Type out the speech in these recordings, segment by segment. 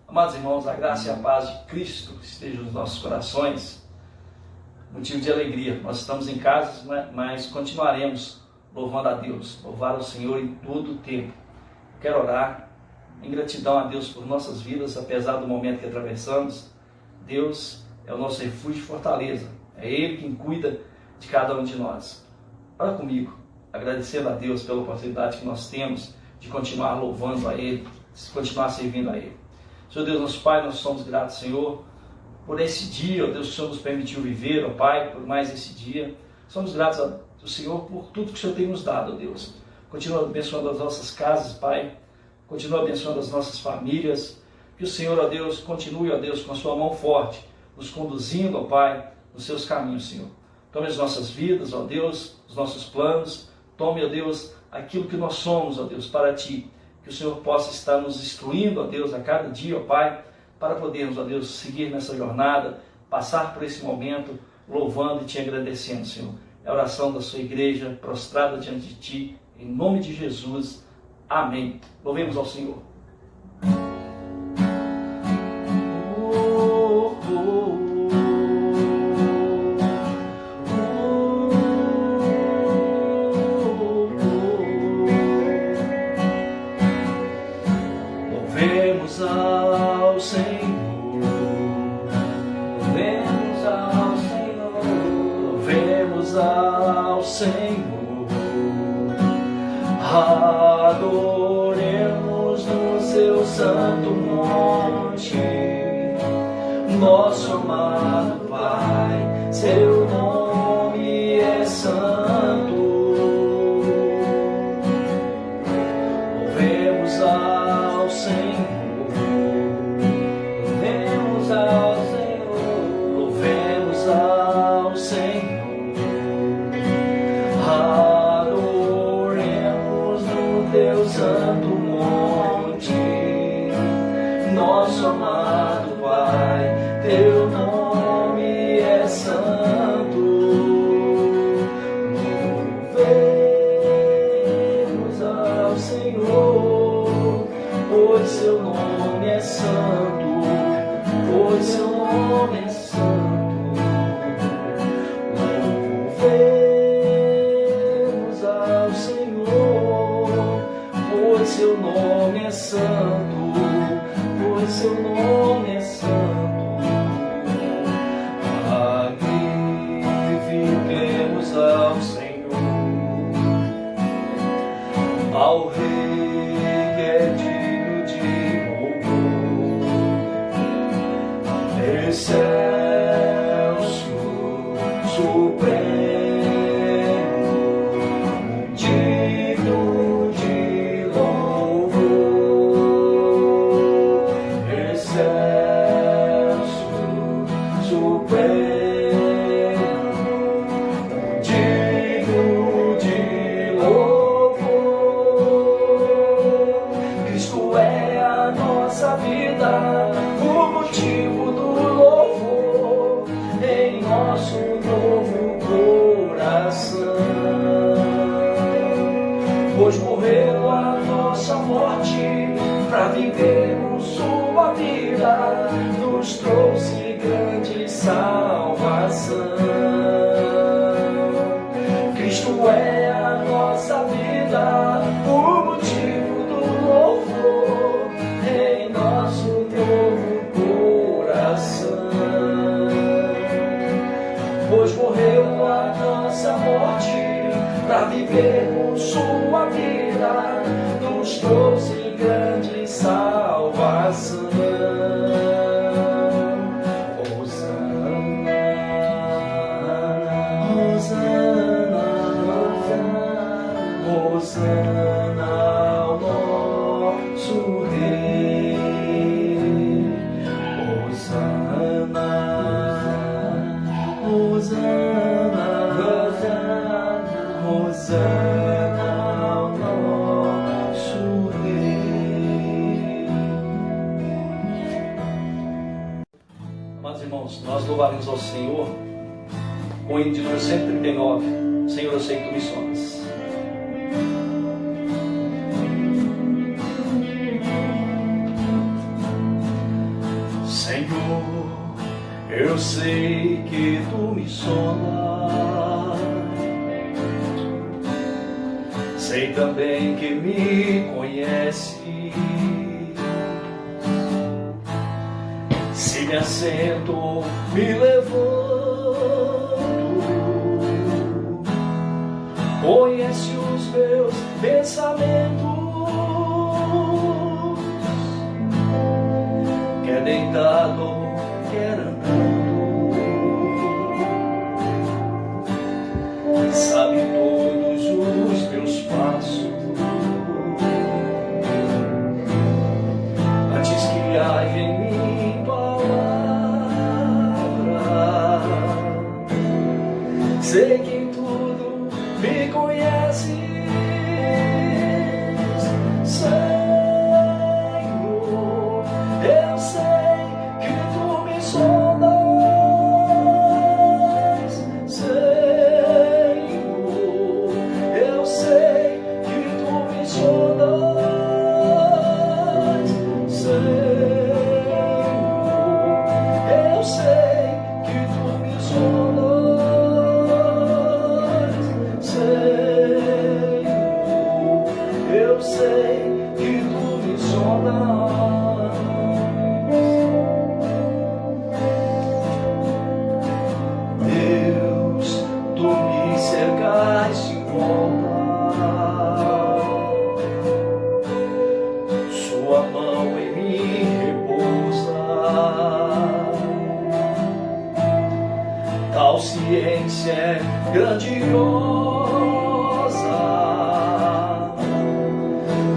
Amados irmãos, a graça e a paz de Cristo estejam nos nossos corações. Motivo de alegria. Nós estamos em casa, mas continuaremos louvando a Deus, louvar o Senhor em todo o tempo. Quero orar em gratidão a Deus por nossas vidas, apesar do momento que atravessamos. Deus é o nosso refúgio e fortaleza. É Ele quem cuida de cada um de nós. Ora comigo, agradecendo a Deus pela oportunidade que nós temos de continuar louvando a Ele, de continuar servindo a Ele. Senhor Deus, nosso Pai, nós somos gratos, Senhor, por esse dia, ó Deus, que o Senhor nos permitiu viver, ó Pai, por mais esse dia. Somos gratos ao Senhor por tudo que o Senhor tem nos dado, ó Deus. Continua abençoando as nossas casas, Pai. Continua abençoando as nossas famílias. Que o Senhor, ó Deus, continue, ó Deus, com a sua mão forte, nos conduzindo, ó Pai, nos seus caminhos, Senhor. Tome as nossas vidas, ó Deus, os nossos planos. Tome, ó Deus, aquilo que nós somos, ó Deus, para Ti. Que o Senhor possa estar nos instruindo, ó Deus, a cada dia, ó Pai, para podermos, ó Deus, seguir nessa jornada, passar por esse momento, louvando e Te agradecendo, Senhor. É a oração da sua igreja, prostrada diante de Ti, em nome de Jesus. Amém. Louvemos ao Senhor. Louvemos ao Senhor, louvemos ao Senhor, louvemos ao Senhor, adoremos no seu santo monte, nosso amado Pai, seu nome é santo. Louvemos ao Senhor, louvemos ao Senhor, louvemos ao Senhor, adoremos no teu santo monte, nosso amado Pai, teu nome é santo. Louvemos ao Senhor, pois seu nome é santo, pois seu nome é santo. Louvemos ao Senhor, pois seu nome é santo, pois seu nome é santo. Magnifiquemos ao Senhor, ao Rei que é digno de louvor, excelso, supremo, digno de louvor, excelso, supremo, digno de louvor. Cristo é a nossa vida, o motivo do louvor em nosso novo coração. Pois morreu a nossa morte para vivermos sua vida, nos trouxe grande salvação. Cristo é a nossa vida, o motivo do louvor em nosso novo coração. Pois morreu a nossa morte para vivermos sua vida, nos trouxe grande salvação. Hosana, Hosana, Hosana ao nosso Rei. Hosana, Hosana, Hosana ao nosso Rei. Amados irmãos, nós louvaremos ao Senhor com o hino de número 139. Senhor, eu sei que Tu me sondas. sei que tu me sondas, sei também que me conheces. Se me assento, me levanto, conhece os meus pensamentos. Quer deitado, quer andando, sabe todos os meus passos. Antes que haja em mim palavra, sei que em tudo me conheces. Tal ciência é grandiosa,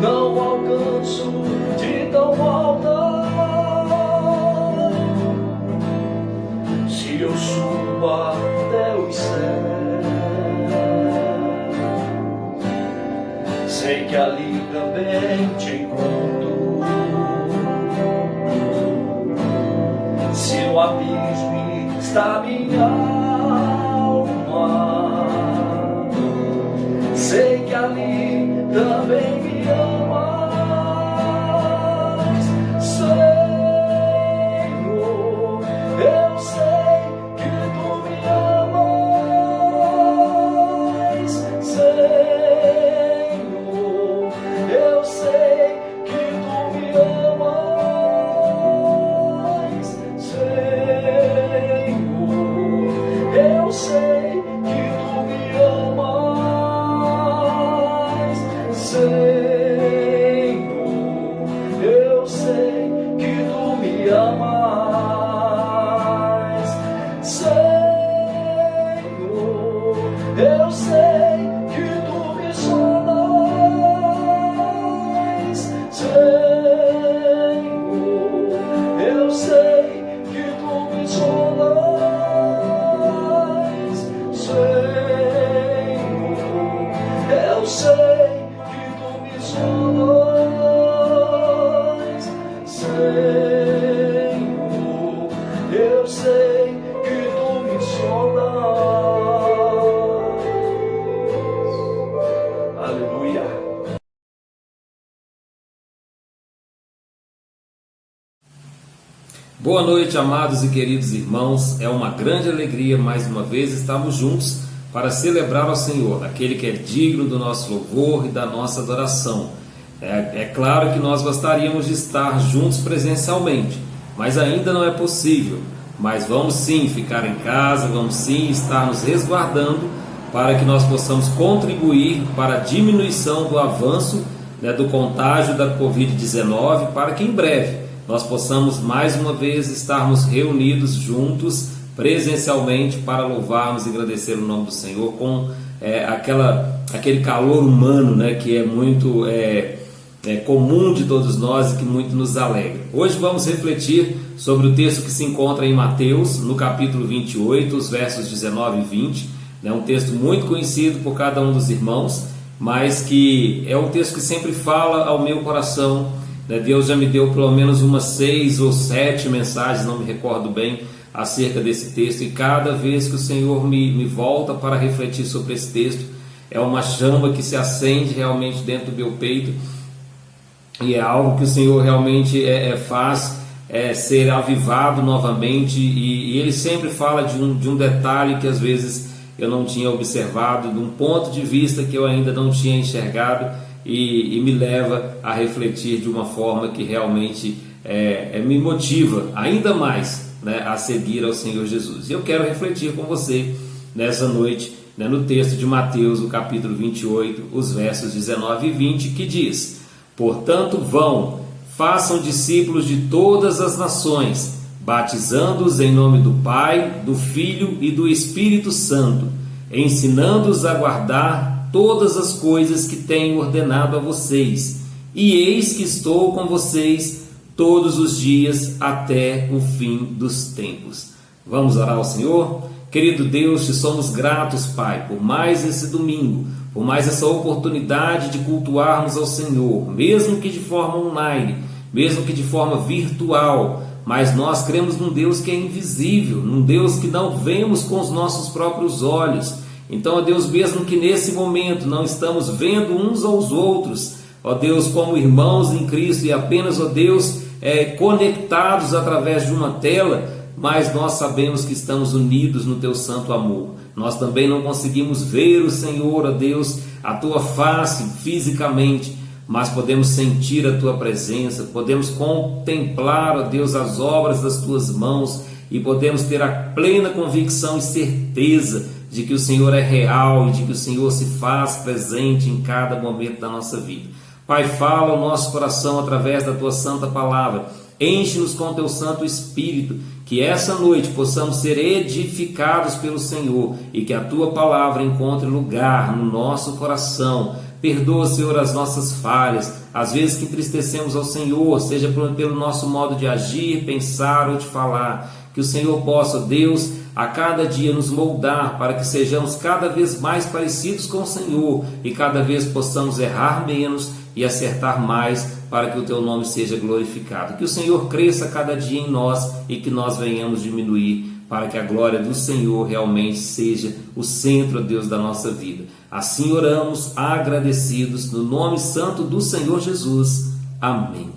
não alcanço de tão alta. Se eu subo até os céus, sei que ali também te encontro. Se no abismo está minha alma, sei que ali também me amas, Senhor. Eu sei que tu me amas, Senhor. Eu sei que tu me amas, Senhor. Eu sei que tu me amas, Senhor. Eu sei que tu me amas, Senhor. Eu sei que tu me sondas, Senhor. Eu sei que tu me sondas, Senhor. Eu sei que tu me sondas, Senhor. Eu sei que tu me sondas. Aleluia. Boa noite, amados e queridos irmãos. É uma grande alegria mais uma vez estarmos juntos para celebrar ao Senhor, aquele que é digno do nosso louvor e da nossa adoração. É claro que nós gostaríamos de estar juntos presencialmente, mas ainda não é possível. Mas vamos sim ficar em casa, vamos sim estar nos resguardando para que nós possamos contribuir para a diminuição do avanço, do contágio da Covid-19, para que em breve nós possamos mais uma vez estarmos reunidos juntos presencialmente para louvarmos e agradecer o nome do Senhor com aquele calor humano, que é muito comum de todos nós e que muito nos alegra. Hoje vamos refletir sobre o texto que se encontra em Mateus, no capítulo 28, os versos 19 e 20. É um texto muito conhecido por cada um dos irmãos, mas que é um texto que sempre fala ao meu coração. Deus já me deu pelo menos umas 6 ou 7 mensagens, não me recordo bem, acerca desse texto, e cada vez que o Senhor me volta para refletir sobre esse texto, é uma chama que se acende realmente dentro do meu peito, e é algo que o Senhor realmente faz ser avivado novamente, e ele sempre fala de um detalhe que às vezes eu não tinha observado, de um ponto de vista que eu ainda não tinha enxergado, e me leva a refletir de uma forma que realmente me motiva ainda mais, né, a seguir ao Senhor Jesus. E eu quero refletir com você nessa noite, né, no texto de Mateus, o capítulo 28, os versos 19 e 20, que diz: portanto vão, façam discípulos de todas as nações, batizando-os em nome do Pai, do Filho e do Espírito Santo, ensinando-os a guardar todas as coisas que tenho ordenado a vocês. E eis que estou com vocês todos os dias até o fim dos tempos. Vamos orar ao Senhor? Querido Deus, te somos gratos, Pai, por mais esse domingo, por mais essa oportunidade de cultuarmos ao Senhor, mesmo que de forma online, mesmo que de forma virtual, mas nós cremos num Deus que é invisível, num Deus que não vemos com os nossos próprios olhos. Então, ó Deus, mesmo que nesse momento não estamos vendo uns aos outros, ó Deus, como irmãos em Cristo e apenas, ó Deus, conectados através de uma tela, mas nós sabemos que estamos unidos no Teu santo amor. Nós também não conseguimos ver o Senhor, ó Deus, a Tua face fisicamente, mas podemos sentir a Tua presença, podemos contemplar, ó Deus, as obras das Tuas mãos, e podemos ter a plena convicção e certeza de que o Senhor é real e de que o Senhor se faz presente em cada momento da nossa vida. Pai, fala ao nosso coração através da Tua santa palavra, enche-nos com o Teu Santo Espírito, que essa noite possamos ser edificados pelo Senhor e que a Tua palavra encontre lugar no nosso coração. Perdoa, Senhor, as nossas falhas, às vezes que entristecemos ao Senhor, seja pelo nosso modo de agir, pensar ou de falar. Que o Senhor possa, Deus, a cada dia nos moldar para que sejamos cada vez mais parecidos com o Senhor e cada vez possamos errar menos e acertar mais, para que o Teu nome seja glorificado. Que o Senhor cresça cada dia em nós e que nós venhamos diminuir, para que a glória do Senhor realmente seja o centro, Deus, da nossa vida. Assim oramos, agradecidos, no nome santo do Senhor Jesus. Amém.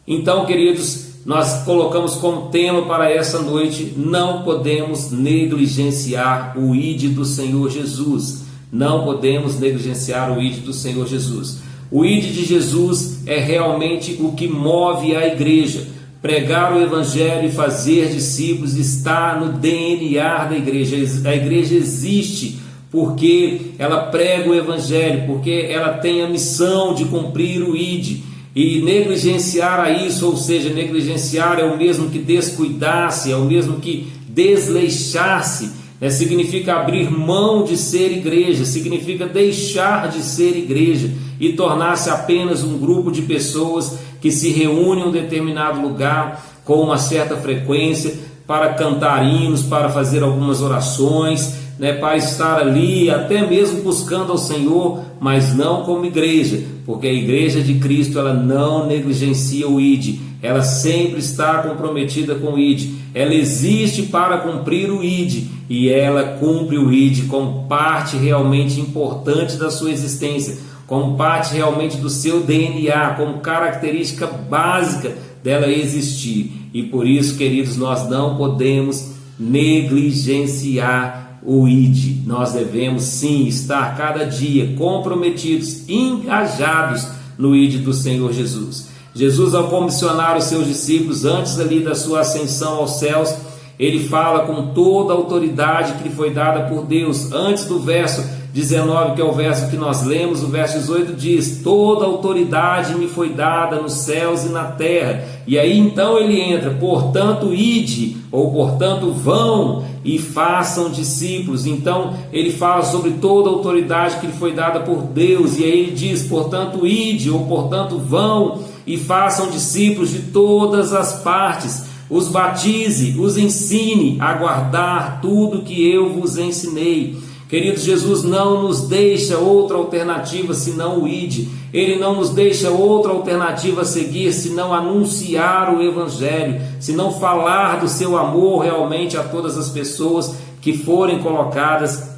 Então, queridos, nós colocamos como tema para essa noite: não podemos negligenciar o ID do Senhor Jesus. Não podemos negligenciar o ID do Senhor Jesus. O ID de Jesus é realmente o que move a igreja. Pregar o Evangelho e fazer discípulos está no DNA da igreja. A igreja existe porque ela prega o Evangelho, porque ela tem a missão de cumprir o ID. E negligenciar a isso, ou seja, negligenciar é o mesmo que descuidar-se, é o mesmo que desleixar-se, significa abrir mão de ser igreja, significa deixar de ser igreja e tornar-se apenas um grupo de pessoas que se reúnem em um determinado lugar com uma certa frequência para cantar hinos, para fazer algumas orações, para estar ali até mesmo buscando ao Senhor, mas não como igreja, porque a igreja de Cristo ela não negligencia o ID, ela sempre está comprometida com o ID, ela existe para cumprir o ID e ela cumpre o ID como parte realmente importante da sua existência, como parte realmente do seu DNA, como característica básica dela existir. E por isso, queridos, nós não podemos negligenciar o ID. Nós devemos sim estar cada dia comprometidos, engajados no ID do Senhor Jesus. Jesus, ao comissionar os seus discípulos antes ali da sua ascensão aos céus, ele fala com toda a autoridade que lhe foi dada por Deus. Antes do verso 19, que é o verso que nós lemos, o verso 18 diz: toda autoridade me foi dada nos céus e na terra. E aí então ele entra: portanto ide, ou portanto vão e façam discípulos. Então ele fala sobre toda a autoridade que lhe foi dada por Deus, e aí ele diz: portanto ide, ou portanto vão e façam discípulos de todas as partes, os batize, os ensine a guardar tudo que eu vos ensinei. Queridos, Jesus não nos deixa outra alternativa senão o ID. Ele não nos deixa outra alternativa a seguir senão anunciar o Evangelho, senão falar do seu amor realmente a todas as pessoas que forem colocadas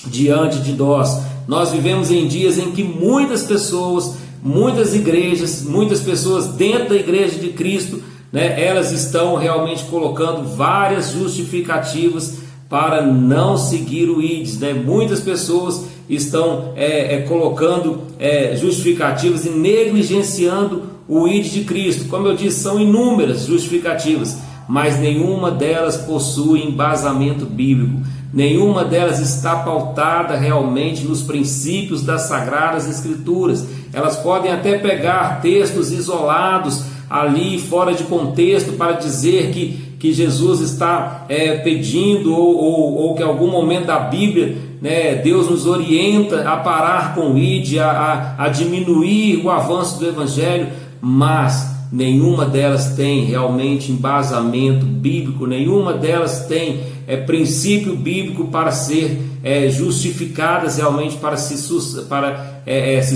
diante de nós. Nós vivemos em dias em que muitas pessoas, muitas igrejas, muitas pessoas dentro da igreja de Cristo né, elas estão realmente colocando várias justificativas para não seguir o ID, né? Muitas pessoas estão colocando justificativas e negligenciando o ID de Cristo. Como eu disse, são inúmeras justificativas, mas nenhuma delas possui embasamento bíblico. Nenhuma delas está pautada realmente nos princípios das Sagradas Escrituras. Elas podem até pegar textos isolados ali fora de contexto para dizer que Jesus está pedindo ou que em algum momento da Bíblia, né, Deus nos orienta a parar com o ID, a diminuir o avanço do Evangelho, mas nenhuma delas tem realmente embasamento bíblico, nenhuma delas tem princípio bíblico para ser justificadas realmente, para se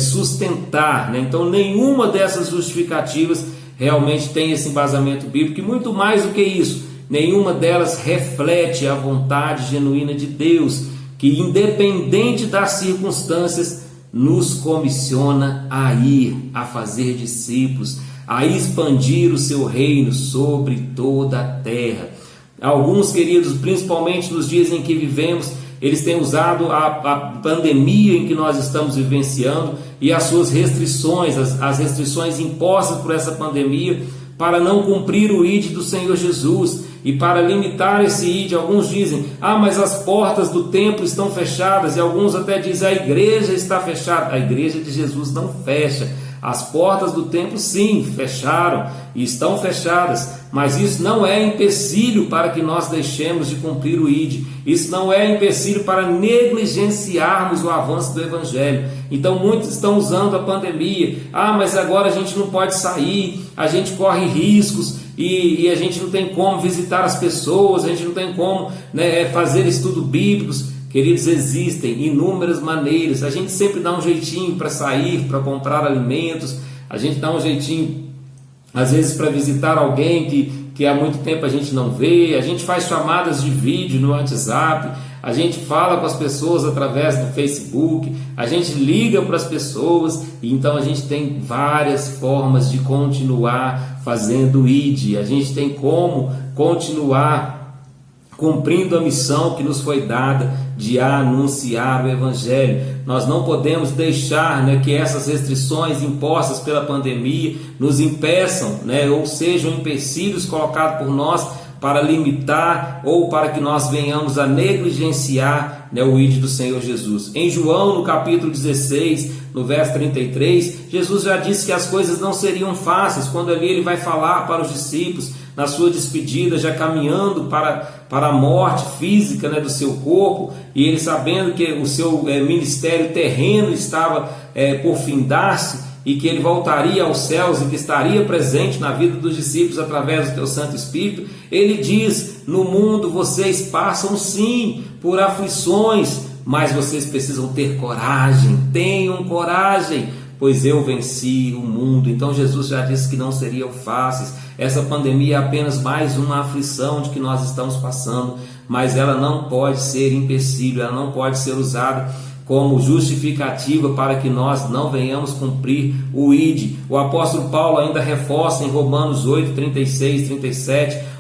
sustentar, né? Então nenhuma dessas justificativas realmente tem esse embasamento bíblico, e muito mais do que isso, nenhuma delas reflete a vontade genuína de Deus, que independente das circunstâncias nos comissiona a ir, a fazer discípulos, a expandir o seu reino sobre toda a terra. Alguns, queridos, principalmente nos dias em que vivemos, eles têm usado a pandemia em que nós estamos vivenciando e as suas restrições, as restrições impostas por essa pandemia, para não cumprir o ID do Senhor Jesus e para limitar esse ID. Alguns dizem, mas as portas do templo estão fechadas, e alguns até dizem, a igreja está fechada. A igreja de Jesus não fecha. As portas do templo sim, fecharam e estão fechadas, mas isso não é empecilho para que nós deixemos de cumprir o ID. Isso não é empecilho para negligenciarmos o avanço do Evangelho. Então muitos estão usando a pandemia, mas agora a gente não pode sair, a gente corre riscos e a gente não tem como visitar as pessoas, a gente não tem como, né, fazer estudos bíblicos. Queridos, existem inúmeras maneiras. A gente sempre dá um jeitinho para sair, para comprar alimentos. A gente dá um jeitinho, às vezes, para visitar alguém que há muito tempo a gente não vê. A gente faz chamadas de vídeo no WhatsApp. A gente fala com as pessoas através do Facebook. A gente liga para as pessoas. E então a gente tem várias formas de continuar fazendo o ID. A gente tem como continuar cumprindo a missão que nos foi dada de anunciar o Evangelho. Nós não podemos deixar, né, que essas restrições impostas pela pandemia nos impeçam, né, ou sejam empecilhos colocados por nós para limitar ou para que nós venhamos a negligenciar, né, o ID do Senhor Jesus. Em João, no capítulo 16, no verso 33, Jesus já disse que as coisas não seriam fáceis, quando ali ele vai falar para os discípulos, na sua despedida, já caminhando para a morte física, né, do seu corpo, e ele sabendo que o seu ministério terreno estava por findar-se, e que ele voltaria aos céus e que estaria presente na vida dos discípulos através do teu Santo Espírito, ele diz, no mundo vocês passam sim por aflições, mas vocês precisam ter coragem, tenham coragem, pois eu venci o mundo. Então Jesus já disse que não seriam fáceis. Essa pandemia é apenas mais uma aflição de que nós estamos passando, mas ela não pode ser empecilho, ela não pode ser usada como justificativa para que nós não venhamos cumprir o ID. O apóstolo Paulo ainda reforça em Romanos 8, 36, 37,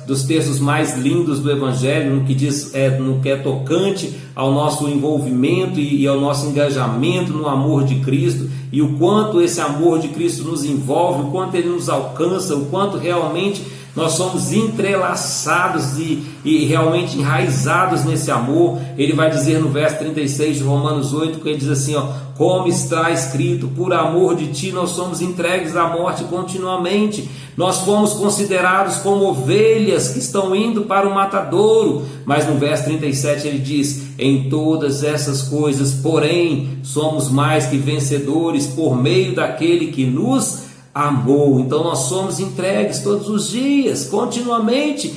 dos textos mais lindos do Evangelho, no que diz, no que é tocante ao nosso envolvimento e ao nosso engajamento no amor de Cristo, e o quanto esse amor de Cristo nos envolve, o quanto ele nos alcança, o quanto realmente nós somos entrelaçados e realmente enraizados nesse amor. Ele vai dizer no verso 36 de Romanos 8, que ele diz assim, como está escrito, por amor de ti nós somos entregues à morte continuamente, nós fomos considerados como ovelhas que estão indo para o matadouro. Mas no verso 37 ele diz, em todas essas coisas, porém, somos mais que vencedores por meio daquele que nos amou. Então nós somos entregues todos os dias, continuamente,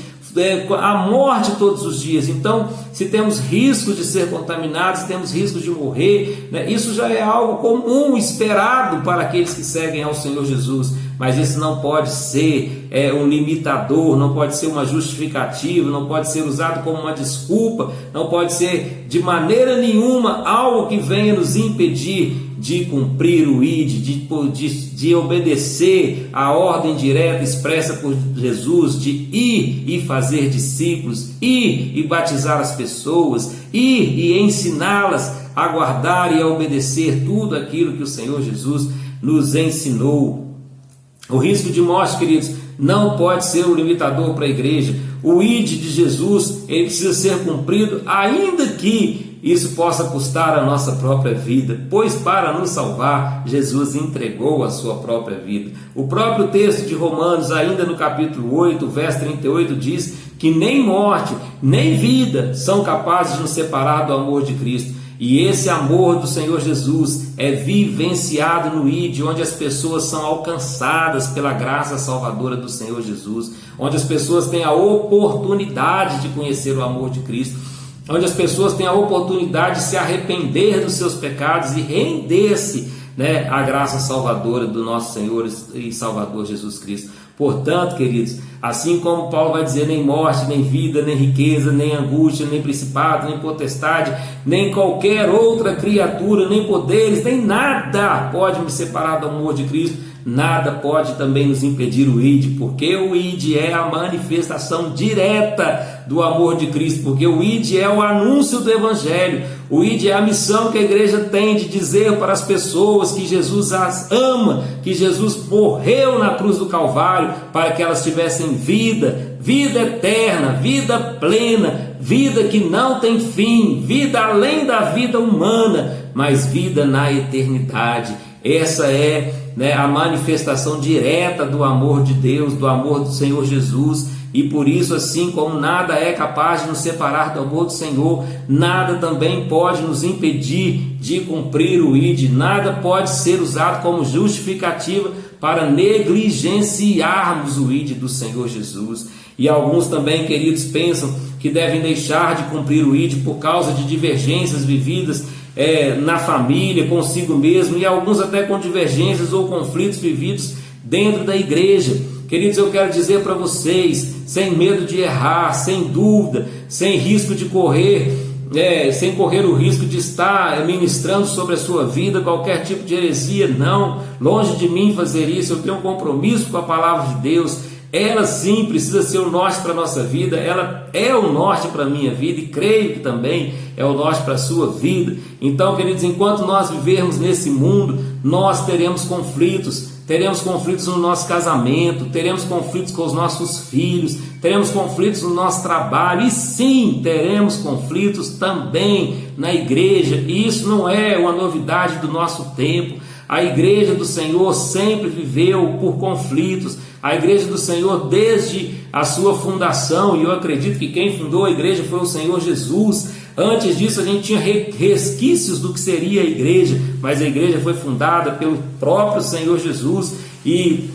à morte todos os dias. Então, se temos risco de ser contaminados, se temos risco de morrer, né, isso já é algo comum, esperado para aqueles que seguem ao Senhor Jesus. Mas isso não pode ser um limitador, não pode ser uma justificativa, não pode ser usado como uma desculpa, não pode ser de maneira nenhuma algo que venha nos impedir de cumprir o ID, de obedecer a ordem direta expressa por Jesus, de ir e fazer discípulos, ir e batizar as pessoas, ir e ensiná-las a guardar e a obedecer tudo aquilo que o Senhor Jesus nos ensinou. O risco de morte, queridos, não pode ser um limitador para a igreja. O ID de Jesus, ele precisa ser cumprido, ainda que isso possa custar a nossa própria vida, pois para nos salvar, Jesus entregou a sua própria vida. O próprio texto de Romanos, ainda no capítulo 8, verso 38, diz que nem morte, nem vida são capazes de nos separar do amor de Cristo. E esse amor do Senhor Jesus é vivenciado no ID, onde as pessoas são alcançadas pela graça salvadora do Senhor Jesus, onde as pessoas têm a oportunidade de conhecer o amor de Cristo, onde as pessoas têm a oportunidade de se arrepender dos seus pecados e render-se, à graça salvadora do nosso Senhor e Salvador Jesus Cristo. Portanto, queridos, assim como Paulo vai dizer, nem morte, nem vida, nem riqueza, nem angústia, nem principado, nem potestade, nem qualquer outra criatura, nem poderes, nem nada pode me separar do amor de Cristo. Nada pode também nos impedir o ID, porque o ID é a manifestação direta do amor de Cristo, porque o ID é o anúncio do Evangelho, o ID é a missão que a igreja tem de dizer para as pessoas que Jesus as ama, que Jesus morreu na cruz do Calvário para que elas tivessem vida, vida eterna, vida plena, vida que não tem fim, vida além da vida humana, mas vida na eternidade. Essa é a manifestação direta do amor de Deus, do amor do Senhor Jesus, e por isso, assim como nada é capaz de nos separar do amor do Senhor, nada também pode nos impedir de cumprir o ID, nada pode ser usado como justificativa para negligenciarmos o ID do Senhor Jesus. E alguns também, queridos, pensam que devem deixar de cumprir o ID por causa de divergências vividas na família, consigo mesmo, e alguns até com divergências ou conflitos vividos dentro da igreja. Queridos, eu quero dizer para vocês, sem medo de errar, sem dúvida, sem risco de sem correr o risco de estar ministrando sobre a sua vida qualquer tipo de heresia, não, longe de mim fazer isso. Eu tenho um compromisso com a palavra de Deus. Ela sim precisa ser o norte para a nossa vida, ela é o norte para a minha vida, e creio que também é o norte para a sua vida. Então, queridos, enquanto nós vivermos nesse mundo, nós teremos conflitos no nosso casamento, teremos conflitos com os nossos filhos, teremos conflitos no nosso trabalho, e sim, teremos conflitos também na igreja, e isso não é uma novidade do nosso tempo. A igreja do Senhor sempre viveu por conflitos. A igreja do Senhor, desde a sua fundação, e eu acredito que quem fundou a igreja foi o Senhor Jesus. Antes disso a gente tinha resquícios do que seria a igreja, mas a igreja foi fundada pelo próprio Senhor Jesus, e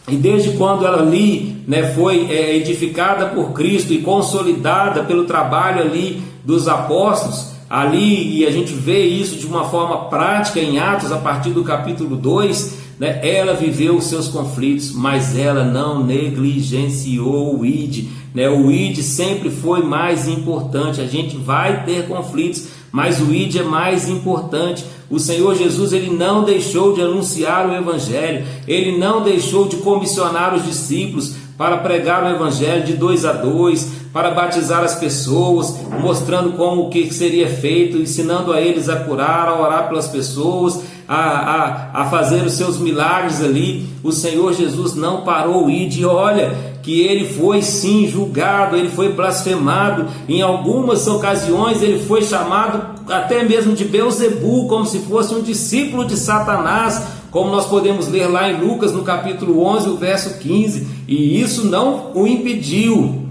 desde quando ela ali foi edificada por Cristo e consolidada pelo trabalho ali dos apóstolos, ali, e a gente vê isso de uma forma prática em Atos, a partir do capítulo 2, ela viveu os seus conflitos, mas ela não negligenciou o ID. O ID sempre foi mais importante. A gente vai ter conflitos, mas o ID é mais importante. O Senhor Jesus, ele não deixou de anunciar o Evangelho, ele não deixou de comissionar os discípulos para pregar o Evangelho de 2 a 2, para batizar as pessoas, mostrando como o que seria feito, ensinando a eles a curar, a orar pelas pessoas, a fazer os seus milagres ali. O Senhor Jesus não parou o ID. Olha que ele foi sim julgado, ele foi blasfemado, em algumas ocasiões ele foi chamado até mesmo de Beelzebu, como se fosse um discípulo de Satanás, como nós podemos ler lá em Lucas no capítulo 11, o verso 15, e isso não o impediu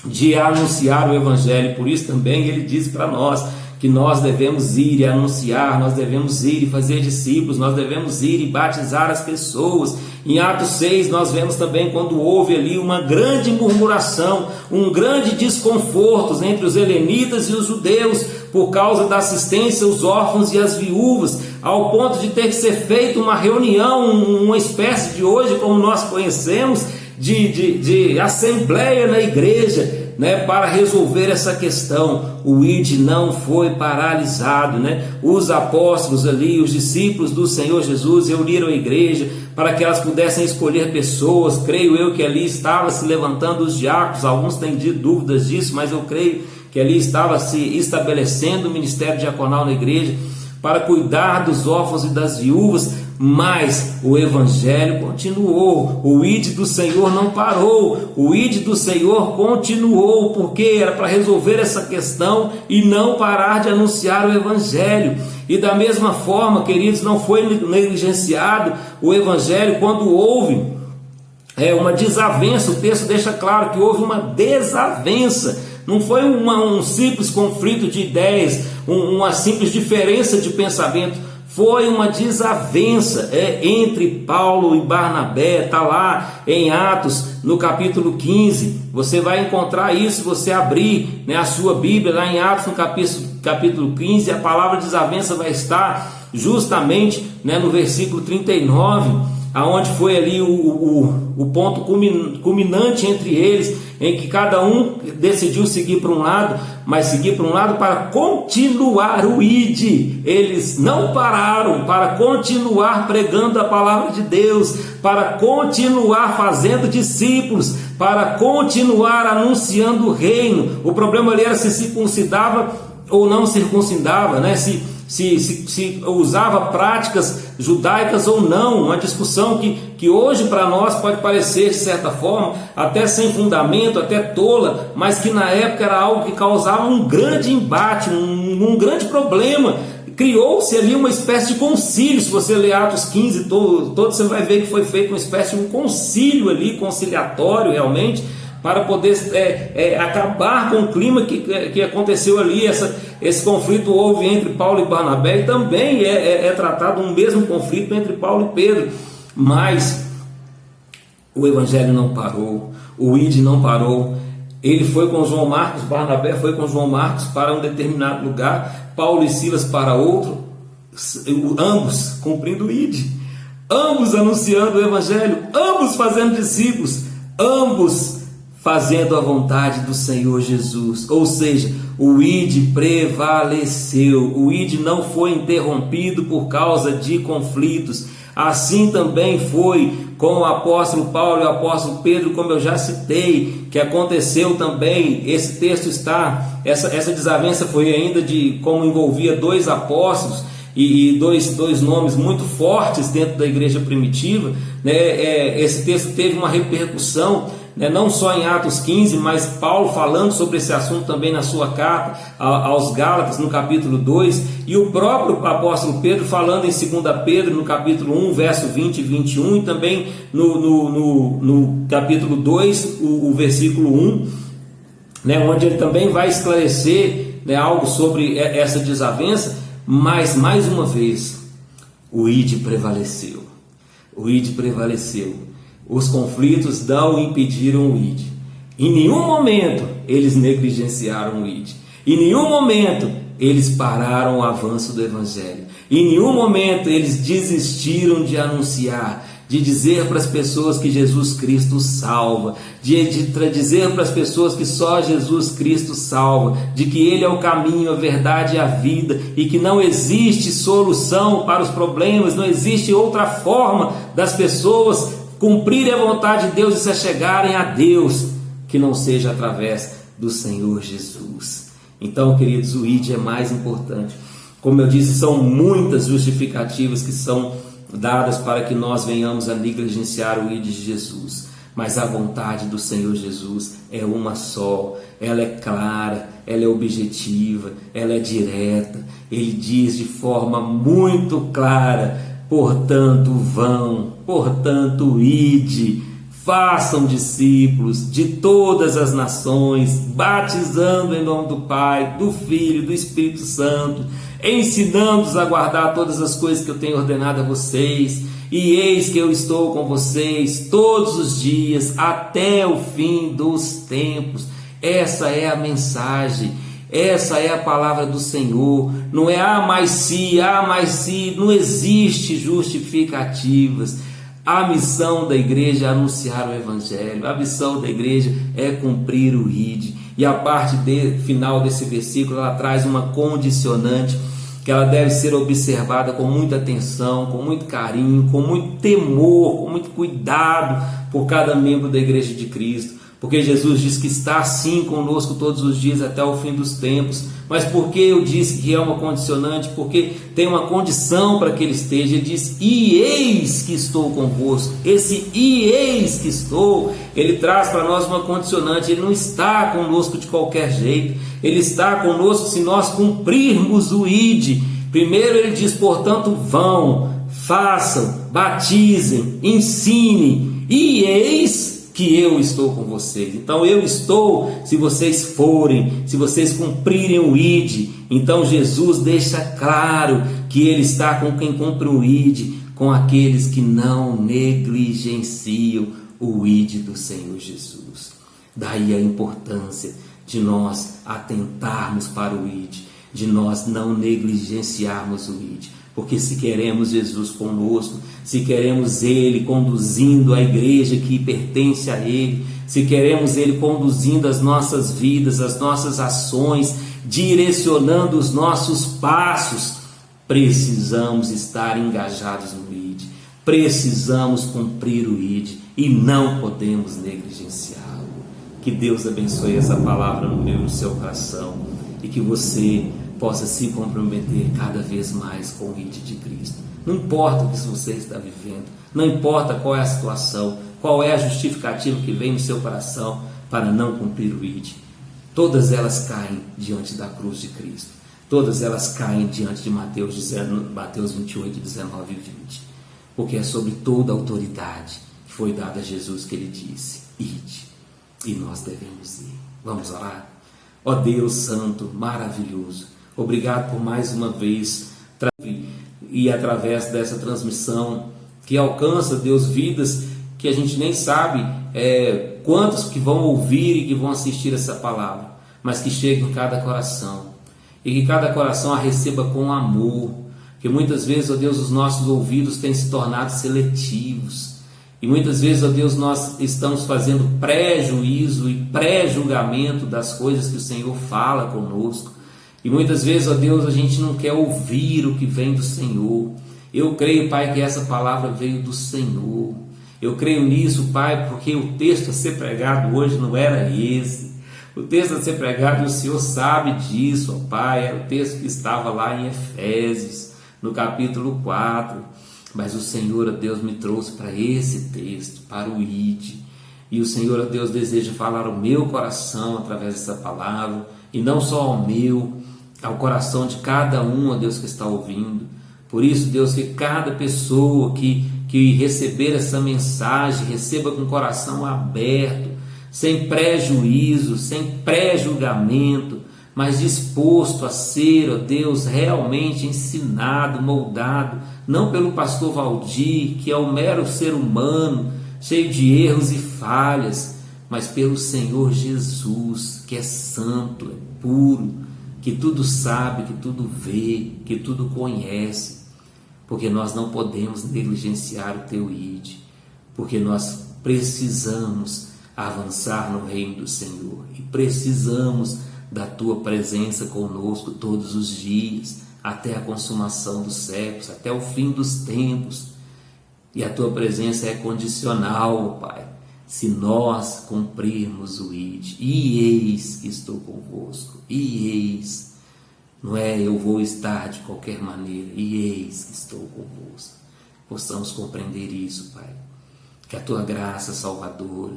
de anunciar o Evangelho. Por isso também ele diz para nós que nós devemos ir e anunciar, nós devemos ir e fazer discípulos, nós devemos ir e batizar as pessoas. Em Atos 6 nós vemos também quando houve ali uma grande murmuração, um grande desconforto entre os helenitas e os judeus, por causa da assistência aos órfãos e às viúvas, ao ponto de ter que ser feita uma reunião, uma espécie de hoje, como nós conhecemos, de assembleia na igreja, né, para resolver essa questão. O ID não foi paralisado, né? Os apóstolos ali, os discípulos do Senhor Jesus reuniram a igreja para que elas pudessem escolher pessoas. Creio eu que ali estava se levantando os diáconos. Alguns têm dúvidas disso, mas eu creio que ali estava se estabelecendo o ministério diaconal na igreja para cuidar dos órfãos e das viúvas. Mas o evangelho continuou, o ID do Senhor não parou, o ID do Senhor continuou, porque era para resolver essa questão e não parar de anunciar o evangelho. E da mesma forma, queridos, não foi negligenciado o evangelho quando houve uma desavença. O texto deixa claro que houve uma desavença, não foi um simples conflito de ideias, uma simples diferença de pensamento. Foi uma desavença entre Paulo e Barnabé. Está lá em Atos, no capítulo 15. Você vai encontrar isso se você abrir, né, a sua Bíblia, lá em Atos, no capítulo 15. A palavra desavença vai estar justamente, né, no versículo 39, aonde foi ali o ponto culminante entre eles, em que cada um decidiu seguir para um lado, mas seguir para um lado para continuar o ID. Eles não pararam para continuar pregando a palavra de Deus, para continuar fazendo discípulos, para continuar anunciando o reino. O problema ali era se circuncidava ou não circuncidava, né? Se usava práticas judaicas ou não, uma discussão que hoje para nós pode parecer de certa forma até sem fundamento, até tola, mas que na época era algo que causava um grande embate, um grande problema. Criou-se ali uma espécie de concílio. Se você ler Atos 15 todo você vai ver que foi feito uma espécie de um concílio ali, conciliatório realmente, para poder acabar com o clima que aconteceu ali. Esse conflito houve entre Paulo e Barnabé, e também é tratado um mesmo conflito entre Paulo e Pedro. Mas o evangelho não parou, o ID não parou. Ele foi com João Marcos, Barnabé foi com João Marcos para um determinado lugar, Paulo e Silas para outro, ambos cumprindo o ID, ambos anunciando o evangelho, ambos fazendo discípulos, ambos fazendo a vontade do Senhor Jesus. Ou seja, o ID prevaleceu, o ID não foi interrompido por causa de conflitos. Assim também foi com o apóstolo Paulo e o apóstolo Pedro, como eu já citei, que aconteceu também. Esse texto está, essa desavença foi ainda como envolvia dois apóstolos e dois nomes muito fortes dentro da igreja primitiva, né? Esse texto teve uma repercussão, né, não só em Atos 15, mas Paulo falando sobre esse assunto também na sua carta aos Gálatas, no capítulo 2, e o próprio apóstolo Pedro falando em 2 Pedro, no capítulo 1, verso 20 e 21, e também no capítulo 2, o versículo 1, né, onde ele também vai esclarecer, né, algo sobre essa desavença. Mas, mais uma vez, o ID prevaleceu. O ID prevaleceu. Os conflitos não impediram o ID. Em nenhum momento eles negligenciaram o ID. Em nenhum momento eles pararam o avanço do evangelho. Em nenhum momento eles desistiram de anunciar, de dizer para as pessoas que Jesus Cristo salva, de dizer para as pessoas que só Jesus Cristo salva, de que Ele é o caminho, a verdade e a vida, e que não existe solução para os problemas, não existe outra forma das pessoas cumprirem a vontade de Deus e se achegarem a Deus, que não seja através do Senhor Jesus. Então, queridos, o ID é mais importante. Como eu disse, são muitas justificativas que são dadas para que nós venhamos a negligenciar o ID de Jesus. Mas a vontade do Senhor Jesus é uma só, ela é clara, ela é objetiva, ela é direta. Ele diz de forma muito clara: portanto vão, portanto ide, façam discípulos de todas as nações, batizando em nome do Pai, do Filho e do Espírito Santo, ensinando-os a guardar todas as coisas que eu tenho ordenado a vocês, e eis que eu estou com vocês todos os dias, até o fim dos tempos. Essa é a mensagem, essa é a palavra do Senhor. Não é mais se, não existe justificativas. A missão da igreja é anunciar o evangelho, a missão da igreja é cumprir o ID. E a parte final desse versículo, ela traz uma condicionante que ela deve ser observada com muita atenção, com muito carinho, com muito temor, com muito cuidado por cada membro da Igreja de Cristo. Porque Jesus diz que está assim conosco todos os dias até o fim dos tempos. Mas por que eu disse que é uma condicionante? Porque tem uma condição para que ele esteja. Ele diz: e eis que estou convosco. Esse e eis que estou, ele traz para nós uma condicionante. Ele não está conosco de qualquer jeito. Ele está conosco se nós cumprirmos o ide. Primeiro ele diz: portanto vão, façam, batizem, ensinem, e eis que eu estou com vocês. Então eu estou se vocês forem, se vocês cumprirem o ide. Então Jesus deixa claro que ele está com quem cumpre o ide, com aqueles que não negligenciam o ide do Senhor Jesus. Daí a importância de nós atentarmos para o ide, de nós não negligenciarmos o ide. Porque se queremos Jesus conosco, se queremos Ele conduzindo a igreja que pertence a Ele, se queremos Ele conduzindo as nossas vidas, as nossas ações, direcionando os nossos passos, precisamos estar engajados no ID, precisamos cumprir o ID e não podemos negligenciá-lo. Que Deus abençoe essa palavra no meu e no seu coração e que você possa se comprometer cada vez mais com o ID de Cristo. Não importa o que você está vivendo, não importa qual é a situação, qual é a justificativa que vem no seu coração para não cumprir o ID. Todas elas caem diante da cruz de Cristo. Todas elas caem diante de Mateus 28, 19 e 20. Porque é sobre toda a autoridade que foi dada a Jesus que ele disse: ide. E nós devemos ir. Vamos orar? Ó Deus Santo, maravilhoso, obrigado por mais uma vez e através dessa transmissão que alcança, Deus, vidas que a gente nem sabe quantos que vão ouvir e que vão assistir essa palavra, mas que chegue em cada coração e que cada coração a receba com amor. Que muitas vezes, ó Deus, os nossos ouvidos têm se tornado seletivos e muitas vezes, ó Deus, nós estamos fazendo pré-juízo e pré-julgamento das coisas que o Senhor fala conosco. E muitas vezes, ó Deus, a gente não quer ouvir o que vem do Senhor. Eu creio, Pai, que essa palavra veio do Senhor. Eu creio nisso, Pai, porque o texto a ser pregado hoje não era esse. O texto a ser pregado, o Senhor sabe disso, ó Pai, era o texto que estava lá em Efésios, no capítulo 4. Mas o Senhor, ó Deus, me trouxe para esse texto, para o ID. E o Senhor, ó Deus, deseja falar ao meu coração através dessa palavra, e não só ao meu, ao coração de cada um, ó Deus, que está ouvindo. Por isso, Deus, que cada pessoa que receber essa mensagem, receba com o coração aberto, sem prejuízo, sem pré-julgamento, mas disposto a ser, ó Deus, realmente ensinado, moldado, não pelo pastor Valdir, que é um mero ser humano, cheio de erros e falhas, mas pelo Senhor Jesus, que é santo, é puro, que tudo sabe, que tudo vê, que tudo conhece, porque nós não podemos negligenciar o teu ID, porque nós precisamos avançar no reino do Senhor e precisamos da tua presença conosco todos os dias, até a consumação dos séculos, até o fim dos tempos. E a tua presença é condicional, Pai, se nós cumprirmos o ID. E eis que estou convosco, e eis, não é eu vou estar de qualquer maneira, e eis que estou convosco. Possamos compreender isso, Pai, que a tua graça salvadora,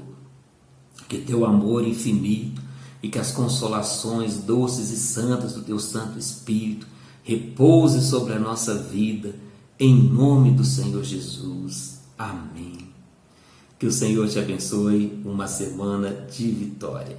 que teu amor infinito e que as consolações doces e santas do teu Santo Espírito repouse sobre a nossa vida, em nome do Senhor Jesus. Amém. Que o Senhor te abençoe, uma semana de vitória.